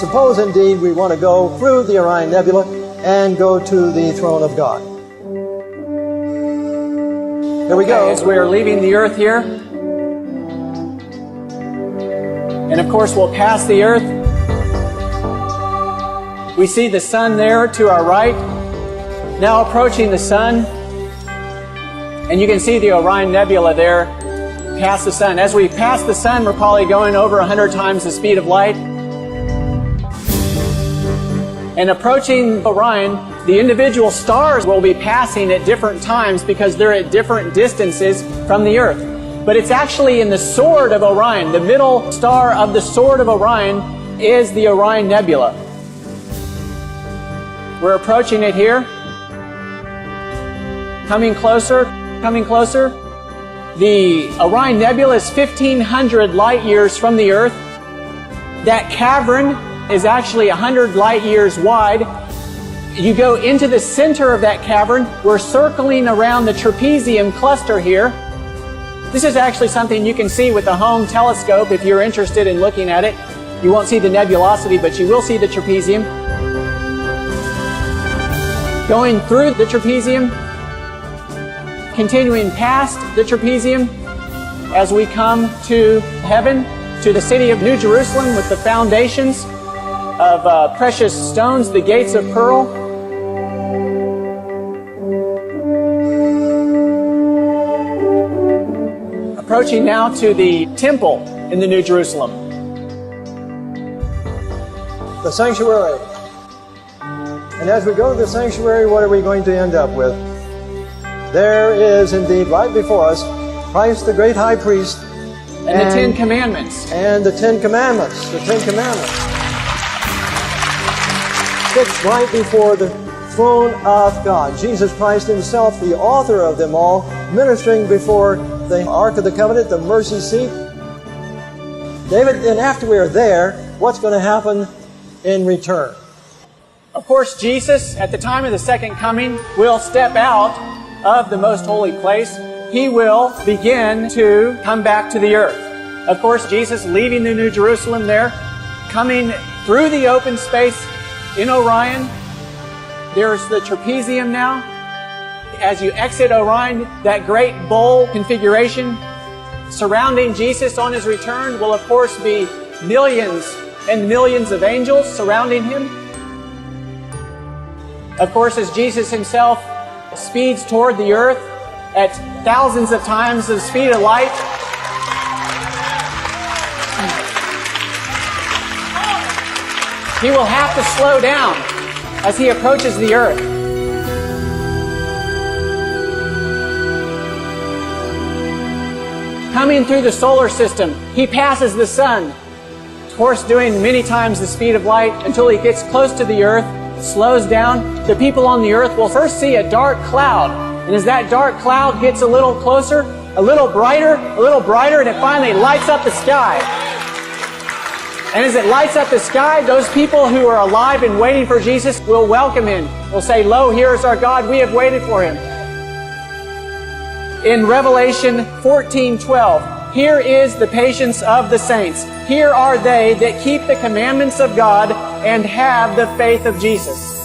suppose indeed we want to go through the Orion Nebula and go to the throne of God. Here we go. As we are leaving the earth here, and of course we'll pass the earth. We see the sun there to our right, now approaching the sun, and you can see the Orion Nebula there past the sun. As we pass the sun, we're probably going over 100 times the speed of light. And approaching Orion, the individual stars will be passing at different times because they're at different distances from the earth. But it's actually in the sword of Orion. The middle star of the sword of Orion is the Orion Nebula. We're approaching it here. Coming closer, coming closer. The Orion Nebula is 1,500 light years from the earth. That cavern is actually 100 light years wide. You go into the center of that cavern. We're circling around the trapezium cluster here. This is actually something you can see with the home telescope if you're interested in looking at it. You won't see the nebulosity, but you will see the trapezium. Going through the trapezium, continuing past the trapezium, as we come to heaven, to the city of New Jerusalem with the foundations of precious stones, the gates of pearl. Approaching now to the temple in the New Jerusalem. The sanctuary. And as we go to the sanctuary, what are we going to end up with? There is indeed right before us Christ the great high priest and the Ten Commandments. And the Ten Commandments. The Ten Commandments. Fixed right before the throne of God. Jesus Christ himself, the author of them all, ministering before the Ark of the Covenant, the mercy seat. David, and after we are there, what's going to happen in return? Of course, Jesus, at the time of the second coming, will step out of the most holy place. He will begin to come back to the earth. Of course, Jesus leaving the New Jerusalem there, coming through the open space in Orion. There's the trapezium now. As you exit Orion, that great bowl configuration surrounding Jesus on his return will, of course, be millions and millions of angels surrounding him. Of course, as Jesus himself speeds toward the earth at thousands of times the speed of light, he will have to slow down as he approaches the earth. Coming through the solar system, he passes the sun, of course doing many times the speed of light until he gets close to the earth, slows down. The people on the earth will first see a dark cloud. And as that dark cloud gets a little closer, a little brighter, and it finally lights up the sky. And as it lights up the sky, those people who are alive and waiting for Jesus will welcome him. Will say, "Lo, here is our God. We have waited for him." In Revelation 14:12, here is the patience of the saints. Here are they that keep the commandments of God and have the faith of Jesus.